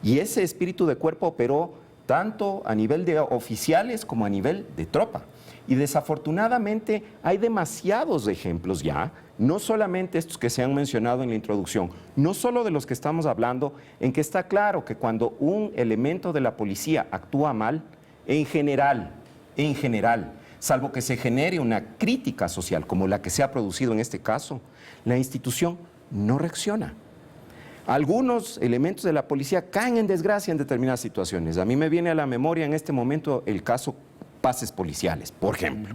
Y ese espíritu de cuerpo operó tanto a nivel de oficiales como a nivel de tropa. Y desafortunadamente hay demasiados ejemplos ya, no solamente estos que se han mencionado en la introducción, no solo de los que estamos hablando, en que está claro que cuando un elemento de la policía actúa mal, en general, salvo que se genere una crítica social como la que se ha producido en este caso, la institución no reacciona. Algunos elementos de la policía caen en desgracia en determinadas situaciones. A mí me viene a la memoria en este momento el caso Pases Policiales, por ejemplo.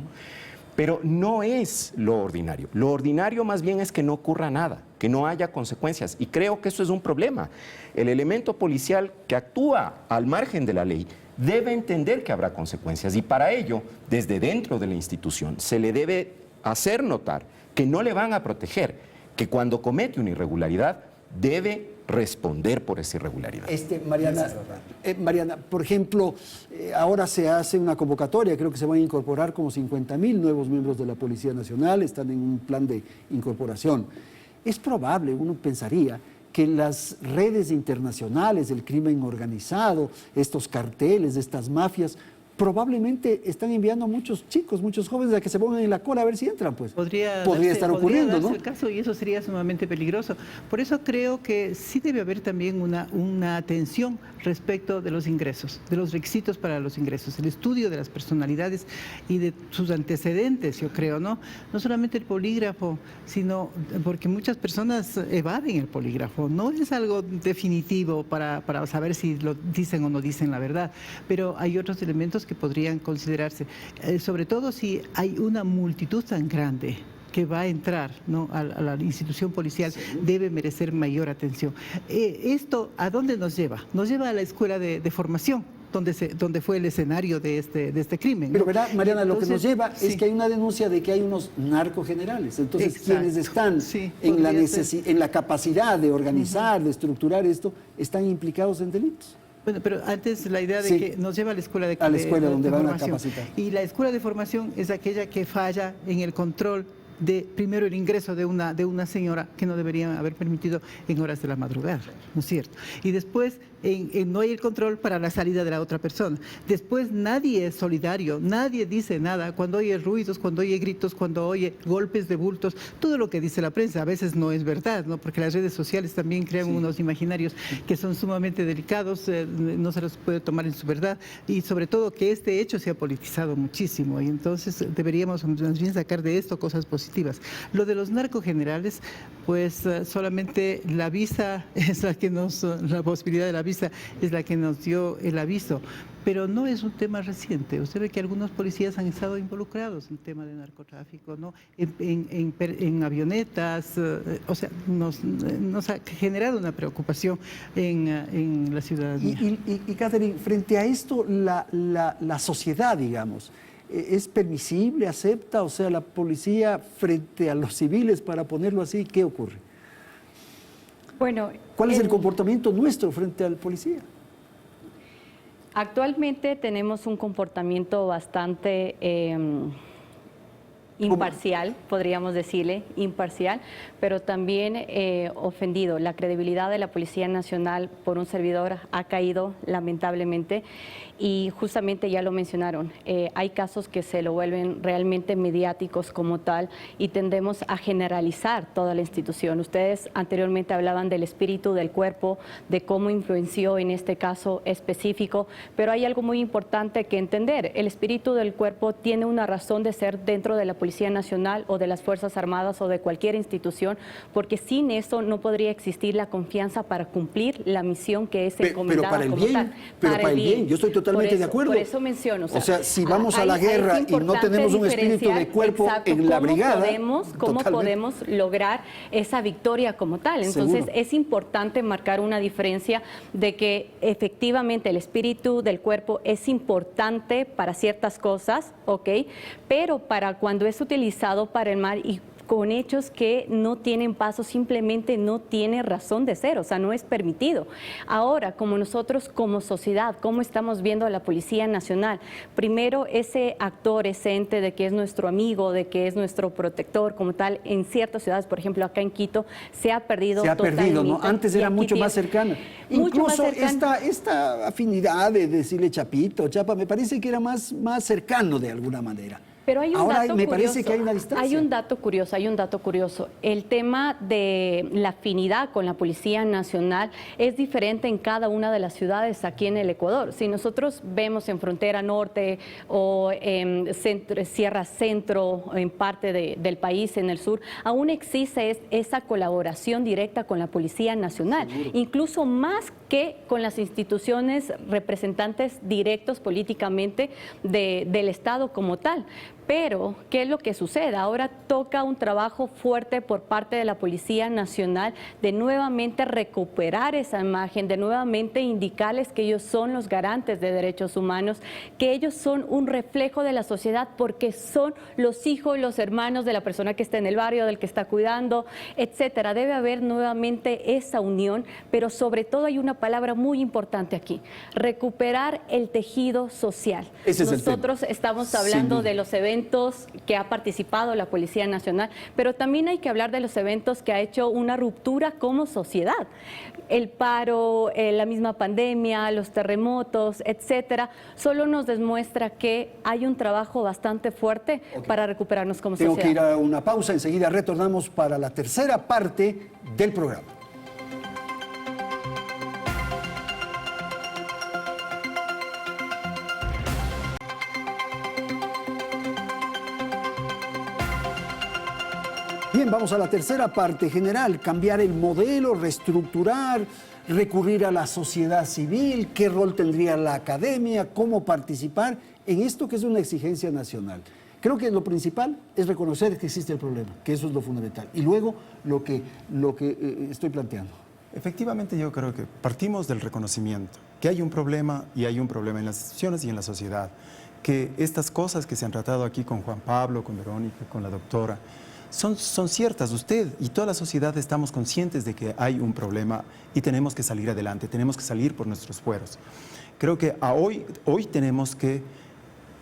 Pero no es lo ordinario. Lo ordinario más bien es que no ocurra nada, que no haya consecuencias. Y creo que eso es un problema. El elemento policial que actúa al margen de la ley debe entender que habrá consecuencias y para ello, desde dentro de la institución, se le debe hacer notar que no le van a proteger, que cuando comete una irregularidad debe responder por esa irregularidad. Mariana, por ejemplo, ahora se hace una convocatoria, creo que se van a incorporar como 50.000 nuevos miembros de la Policía Nacional, están en un plan de incorporación. Es probable, uno pensaría, que las redes internacionales del crimen organizado, estos carteles, estas mafias, probablemente están enviando a muchos chicos, muchos jóvenes a que se pongan en la cola a ver si entran, pues. Podría estar ocurriendo, ¿no? El caso y eso sería sumamente peligroso. Por eso creo que sí debe haber también una atención respecto de los ingresos, de los requisitos para los ingresos, el estudio de las personalidades y de sus antecedentes, yo creo, ¿no? No solamente el polígrafo, sino porque muchas personas evaden el polígrafo. No es algo definitivo para saber si lo dicen o no dicen la verdad, pero hay otros elementos que podrían considerarse, sobre todo si hay una multitud tan grande que va a entrar, ¿no?, a la institución policial debe merecer mayor atención. ¿Esto a dónde nos lleva? Nos lleva a la escuela de formación, donde fue el escenario de este crimen, ¿no? Pero verá, Mariana, lo que nos lleva sí, es que hay una denuncia de que hay unos narcogenerales. Entonces, exacto, quienes están sí, en la capacidad de organizar, de estructurar esto, están implicados en delitos. Bueno, pero antes la idea de Sí. que nos lleva a la escuela de donde van a formación. capacitar. Y la escuela de formación es aquella que falla en el control de, primero, el ingreso de una señora que no deberían haber permitido en horas de la madrugada, ¿no es cierto? Y después no hay el control para la salida de la otra persona. Después nadie es solidario, nadie dice nada cuando oye ruidos, cuando oye gritos, cuando oye golpes de bultos, todo lo que dice la prensa a veces no es verdad, ¿no? Porque las redes sociales también crean unos imaginarios que son sumamente delicados, no se los puede tomar en su verdad, y sobre todo que este hecho se ha politizado muchísimo, y entonces deberíamos más bien sacar de esto cosas positivas. Lo de los narcogenerales, pues solamente la visa es la que la posibilidad de la visa es la que nos dio el aviso, pero no es un tema reciente. Usted ve que algunos policías han estado involucrados en el tema de narcotráfico, ¿no? En avionetas, o sea, nos ha generado una preocupación en la ciudadanía. Y Catherine, frente a esto, la sociedad, digamos, ¿es permisible, acepta? O sea, la policía frente a los civiles, para ponerlo así, ¿qué ocurre? Bueno, ¿Cuál es el comportamiento nuestro frente al policía? Actualmente tenemos un comportamiento bastante imparcial, podríamos decirle, imparcial, pero también ofendido. La credibilidad de la Policía Nacional por un servidor ha caído lamentablemente, y justamente ya lo mencionaron, hay casos que se lo vuelven realmente mediáticos como tal y tendemos a generalizar toda la institución. Ustedes anteriormente hablaban del espíritu del cuerpo, de cómo influenció en este caso específico, pero hay algo muy importante que entender. El espíritu del cuerpo tiene una razón de ser dentro de la Policía Nacional o de las Fuerzas Armadas o de cualquier institución, porque sin eso no podría existir la confianza para cumplir la misión que es encomendada pero como tal. Pero para el bien, yo estoy totalmente de acuerdo. Por eso menciono. O sea, si vamos a la guerra y no tenemos un espíritu de cuerpo en la brigada, ¿cómo podemos lograr esa victoria como tal? Entonces, es importante marcar una diferencia de que efectivamente el espíritu del cuerpo es importante para ciertas cosas, ¿ok? Pero para cuando es utilizado para el mal y con hechos que no tienen paso, simplemente no tiene razón de ser, o sea, no es permitido. Ahora, como nosotros como sociedad, ¿cómo estamos viendo a la Policía Nacional? Primero, ese actor, ese ente de que es nuestro amigo, de que es nuestro protector como tal, en ciertas ciudades, por ejemplo, acá en Quito, se ha perdido totalmente. Se ha perdido, ¿no? Antes era mucho más cercana. Incluso esta afinidad de decirle Chapito, Chapa, me parece que era más cercano de alguna manera. Pero hay un Ahora dato me curioso. parece que hay una distancia. Hay un dato curioso. El tema de la afinidad con la Policía Nacional es diferente en cada una de las ciudades aquí en el Ecuador. Si nosotros vemos en Frontera Norte o en Sierra Centro, en parte del país, en el sur, aún existe esa colaboración directa con la Policía Nacional, incluso más que con las instituciones representantes directos políticamente del Estado como tal. Pero, ¿qué es lo que sucede? Ahora toca un trabajo fuerte por parte de la Policía Nacional de nuevamente recuperar esa imagen, de nuevamente indicarles que ellos son los garantes de derechos humanos, que ellos son un reflejo de la sociedad porque son los hijos y los hermanos de la persona que está en el barrio, del que está cuidando, etcétera. Debe haber nuevamente esa unión, pero sobre todo hay una palabra muy importante aquí: recuperar el tejido social. Nosotros estamos hablando de los eventos que ha participado la Policía Nacional, pero también hay que hablar de los eventos que ha hecho una ruptura como sociedad. El paro, la misma pandemia, los terremotos, etcétera, solo nos demuestra que hay un trabajo bastante fuerte para recuperarnos como sociedad. Tengo que ir a una pausa, enseguida retornamos para la tercera parte del programa. Bien, vamos a la tercera parte general: cambiar el modelo, reestructurar, recurrir a la sociedad civil, qué rol tendría la academia, cómo participar en esto que es una exigencia nacional. Creo que lo principal es reconocer que existe el problema, que eso es lo fundamental. Y luego lo que estoy planteando. Efectivamente, yo creo que partimos del reconocimiento, que hay un problema y hay un problema en las instituciones y en la sociedad, que estas cosas que se han tratado aquí con Juan Pablo, con Verónica, con la doctora, son ciertas. Usted y toda la sociedad estamos conscientes de que hay un problema y tenemos que salir adelante, tenemos que salir por nuestros fueros. Creo que hoy tenemos que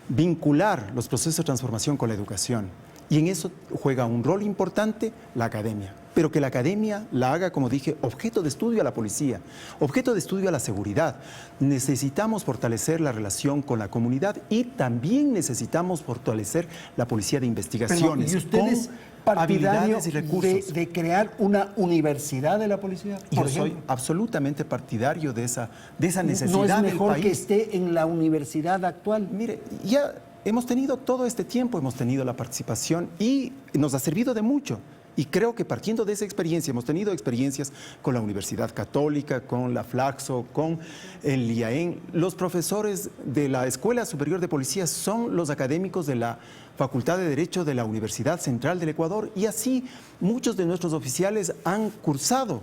vincular los procesos de transformación con la educación. Y en eso juega un rol importante la academia, pero que la academia la haga, como dije, objeto de estudio a la policía, objeto de estudio a la seguridad. Necesitamos fortalecer la relación con la comunidad y también necesitamos fortalecer la policía de investigaciones. ¿Y ustedes partidarios y recursos de crear una universidad de la policía? Yo soy absolutamente partidario de esa necesidad. ¿No es mejor del país que esté en la universidad actual? Mire, ya hemos tenido todo este tiempo, hemos tenido la participación y nos ha servido de mucho. Y creo que partiendo de esa experiencia, hemos tenido experiencias con la Universidad Católica, con la Flaxo, con el IAEN. Los profesores de la Escuela Superior de Policía son los académicos de la Facultad de Derecho de la Universidad Central del Ecuador y así muchos de nuestros oficiales han cursado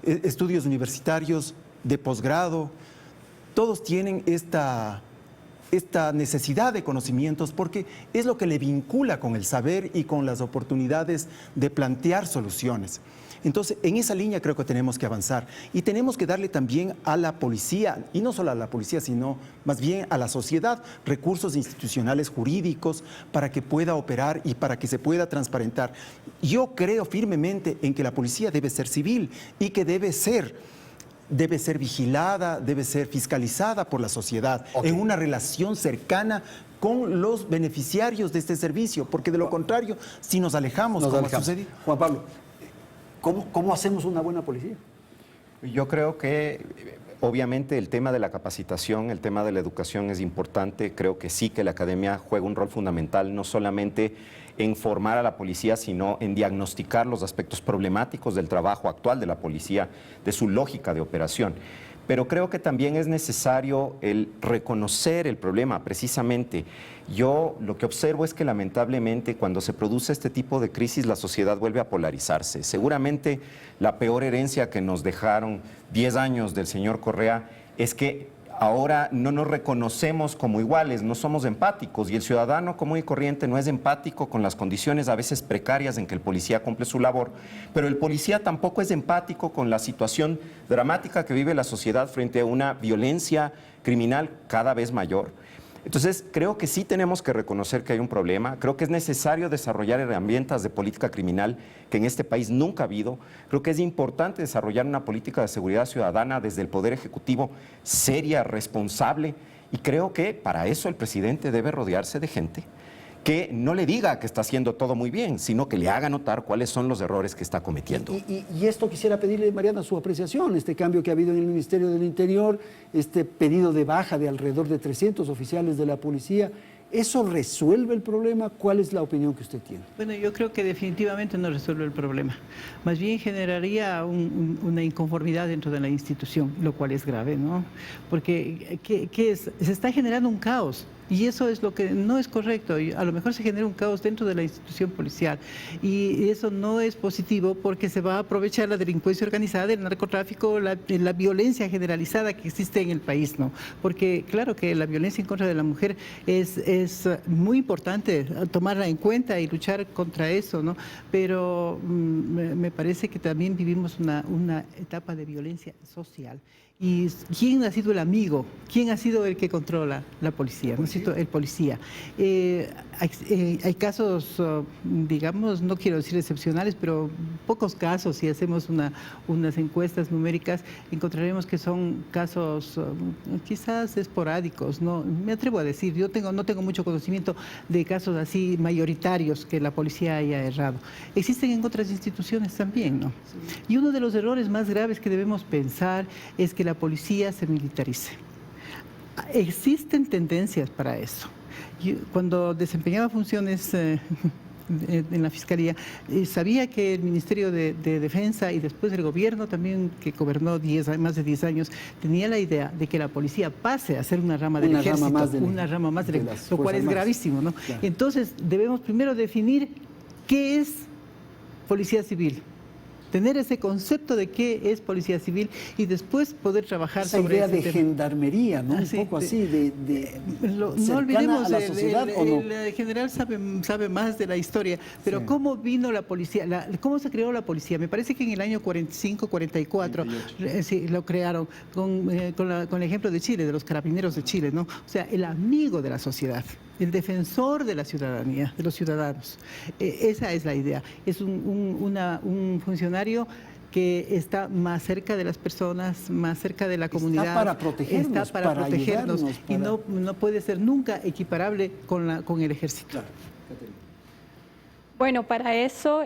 estudios universitarios de posgrado. Todos tienen esta necesidad de conocimientos porque es lo que le vincula con el saber y con las oportunidades de plantear soluciones. Entonces, en esa línea creo que tenemos que avanzar y tenemos que darle también a la policía, y no solo a la policía, sino más bien a la sociedad, recursos institucionales jurídicos para que pueda operar y para que se pueda transparentar. Yo creo firmemente en que la policía debe ser civil y que debe ser vigilada, debe ser fiscalizada por la sociedad en una relación cercana con los beneficiarios de este servicio, porque de lo contrario, si nos alejamos, como ha sucedido. Juan Pablo, ¿cómo hacemos una buena policía? Yo creo que obviamente el tema de la capacitación, el tema de la educación es importante. Creo que sí que la academia juega un rol fundamental, no solamente en formar a la policía, sino en diagnosticar los aspectos problemáticos del trabajo actual de la policía, de su lógica de operación. Pero creo que también es necesario el reconocer el problema, precisamente. Yo lo que observo es que lamentablemente cuando se produce este tipo de crisis la sociedad vuelve a polarizarse. Seguramente la peor herencia que nos dejaron 10 años del señor Correa es que ahora no nos reconocemos como iguales, no somos empáticos y el ciudadano común y corriente no es empático con las condiciones a veces precarias en que el policía cumple su labor, pero el policía tampoco es empático con la situación dramática que vive la sociedad frente a una violencia criminal cada vez mayor. Entonces, creo que sí tenemos que reconocer que hay un problema, creo que es necesario desarrollar herramientas de política criminal que en este país nunca ha habido, creo que es importante desarrollar una política de seguridad ciudadana desde el Poder Ejecutivo seria, responsable, y creo que para eso el presidente debe rodearse de gente que no le diga que está haciendo todo muy bien, sino que le haga notar cuáles son los errores que está cometiendo. Y esto quisiera pedirle, Mariana, su apreciación, este cambio que ha habido en el Ministerio del Interior, este pedido de baja de alrededor de 300 oficiales de la policía, ¿eso resuelve el problema? ¿Cuál es la opinión que usted tiene? Bueno, yo creo que definitivamente no resuelve el problema. Más bien generaría una inconformidad dentro de la institución, lo cual es grave, ¿no? Porque ¿qué es? Se está generando un caos. Y eso es lo que no es correcto. A lo mejor se genera un caos dentro de la institución policial y eso no es positivo porque se va a aprovechar la delincuencia organizada, el narcotráfico, la violencia generalizada que existe en el país, ¿no? Porque claro que la violencia en contra de la mujer es muy importante tomarla en cuenta y luchar contra eso, ¿no? Pero me parece que también vivimos una etapa de violencia social. ¿Y quién ha sido el amigo? ¿Quién ha sido el que controla? La policía, ¿no es cierto? El policía. Hay casos, digamos, no quiero decir excepcionales, pero pocos casos, si hacemos unas encuestas numéricas, encontraremos que son casos quizás esporádicos, ¿no? Me atrevo a decir, yo no tengo mucho conocimiento de casos así mayoritarios que la policía haya errado. Existen en otras instituciones también, ¿no? Y uno de los errores más graves que debemos pensar es que la policía se militarice. Existen tendencias para eso. Yo, cuando desempeñaba funciones en la Fiscalía, sabía que el Ministerio de Defensa y después el gobierno también, que gobernó más de 10 años, tenía la idea de que la policía pase a ser una rama del ejército, una rama más del ejército, lo cual es gravísimo, ¿no? Claro. Entonces, debemos primero definir qué es policía civil, tener ese concepto de qué es policía civil y después poder trabajar esa sobre idea ese de tema. Gendarmería, ¿no? Un poco así, no olvidemos, a la sociedad, ¿o no? el general sabe más de la historia, pero sí. ¿Cómo vino la policía? ¿Cómo se creó la policía? Me parece que en el año 45, 44, sí, lo crearon con el ejemplo de Chile, de los carabineros de Chile, ¿no? O sea, el amigo de la sociedad, el defensor de la ciudadanía, de los ciudadanos. Esa es la idea. Es un funcionario que está más cerca de las personas, más cerca de la comunidad. Está para protegernos, está para protegernos y no puede ser nunca equiparable con el ejército. Claro. Bueno, para eso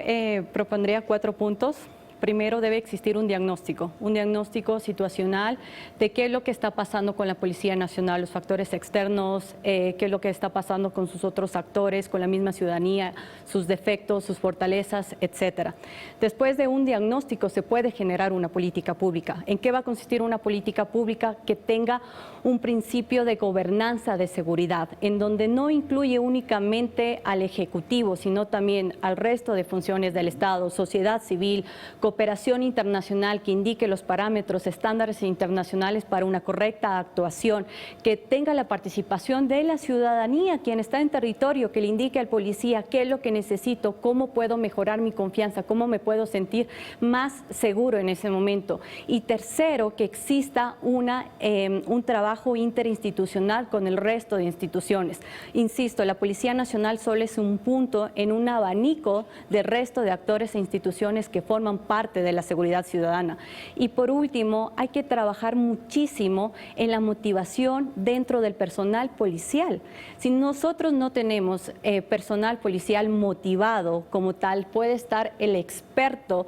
propondría 4 puntos. Primero, debe existir un diagnóstico situacional de qué es lo que está pasando con la Policía Nacional, los factores externos, qué es lo que está pasando con sus otros actores, con la misma ciudadanía, sus defectos, sus fortalezas, etcétera. Después de un diagnóstico se puede generar una política pública. ¿En qué va a consistir una política pública? Que tenga un principio de gobernanza de seguridad, en donde no incluye únicamente al Ejecutivo, sino también al resto de funciones del Estado, sociedad civil, cooperación internacional que indique los parámetros, estándares internacionales para una correcta actuación, que tenga la participación de la ciudadanía, quien está en territorio, que le indique al policía qué es lo que necesito, cómo puedo mejorar mi confianza, cómo me puedo sentir más seguro en ese momento. Y tercero, que exista un trabajo interinstitucional con el resto de instituciones. Insisto, la Policía Nacional solo es un punto en un abanico del resto de actores e instituciones que forman parte de la seguridad ciudadana. Y por último, hay que trabajar muchísimo en la motivación dentro del personal policial. Si nosotros no tenemos personal policial motivado como tal, puede estar el experto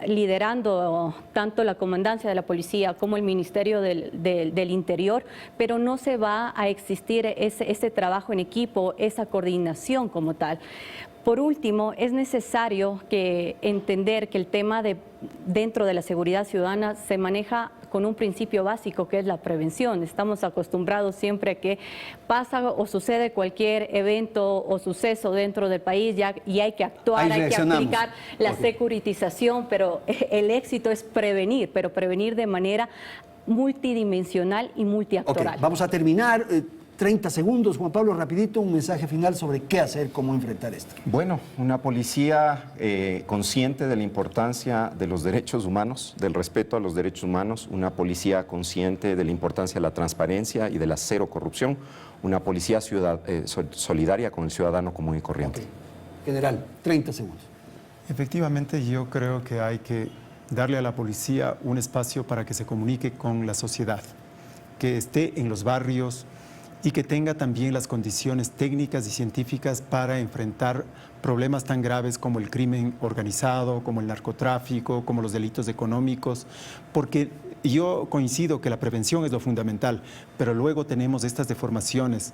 liderando tanto la comandancia de la policía como el Ministerio del Interior, pero no se va a existir ese trabajo en equipo, esa coordinación como tal. Por último, es necesario entender que el tema dentro de la seguridad ciudadana se maneja con un principio básico que es la prevención. Estamos acostumbrados siempre a que pasa o sucede cualquier evento o suceso dentro del país y hay que actuar, hay que aplicar la securitización, pero el éxito es prevenir, pero prevenir de manera multidimensional y multiactoral. Vamos a terminar. 30 segundos, Juan Pablo, rapidito, un mensaje final sobre qué hacer, cómo enfrentar esto. Bueno, una policía consciente de la importancia de los derechos humanos, del respeto a los derechos humanos, una policía consciente de la importancia de la transparencia y de la cero corrupción, una policía solidaria con el ciudadano común y corriente. General, 30 segundos. Efectivamente, yo creo que hay que darle a la policía un espacio para que se comunique con la sociedad, que esté en los barrios, y que tenga también las condiciones técnicas y científicas para enfrentar problemas tan graves como el crimen organizado, como el narcotráfico, como los delitos económicos, porque yo coincido que la prevención es lo fundamental, pero luego tenemos estas deformaciones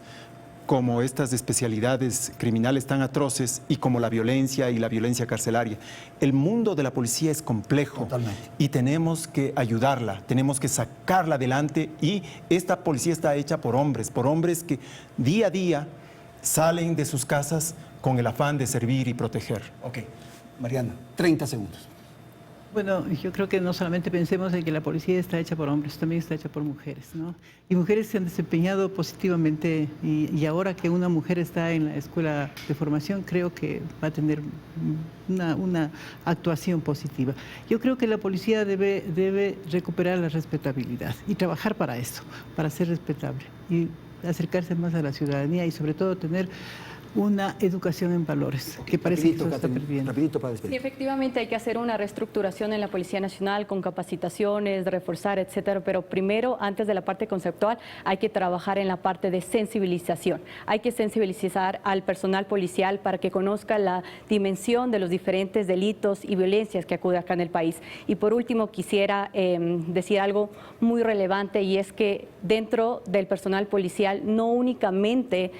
como estas especialidades criminales tan atroces y como la violencia y la violencia carcelaria. El mundo de la policía es complejo. Totalmente. Y tenemos que ayudarla, tenemos que sacarla adelante y esta policía está hecha por hombres que día a día salen de sus casas con el afán de servir y proteger. Ok, Mariana, 30 segundos. Bueno, yo creo que no solamente pensemos en que la policía está hecha por hombres, también está hecha por mujeres, ¿no? Y mujeres se han desempeñado positivamente y ahora que una mujer está en la escuela de formación, creo que va a tener una actuación positiva. Yo creo que la policía debe recuperar la respetabilidad y trabajar para eso, para ser respetable y acercarse más a la ciudadanía y sobre todo tener una educación en valores, que parece que se está perdiendo. Rapidito para despedir. Sí, efectivamente hay que hacer una reestructuración en la Policía Nacional con capacitaciones, reforzar, etcétera, pero primero, antes de la parte conceptual, hay que trabajar en la parte de sensibilización. Hay que sensibilizar al personal policial para que conozca la dimensión de los diferentes delitos y violencias que acuden acá en el país. Y por último, quisiera decir algo muy relevante y es que dentro del personal policial no únicamente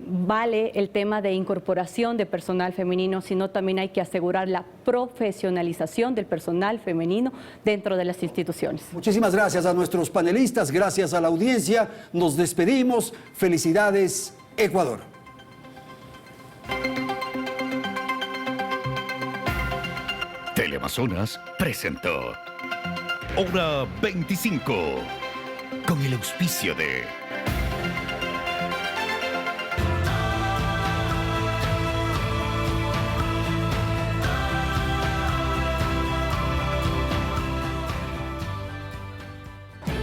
vale vale el tema de incorporación de personal femenino, sino también hay que asegurar la profesionalización del personal femenino dentro de las instituciones. Muchísimas gracias a nuestros panelistas, gracias a la audiencia. Nos despedimos. Felicidades, Ecuador. Teleamazonas presentó Hora 25 con el auspicio de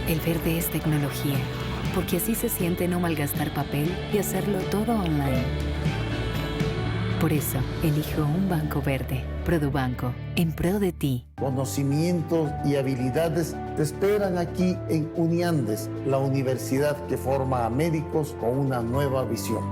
El verde es tecnología, porque así se siente no malgastar papel y hacerlo todo online. Por eso, elijo un banco verde, Produbanco, en pro de ti. Conocimientos y habilidades te esperan aquí en Uniandes, la universidad que forma a médicos con una nueva visión.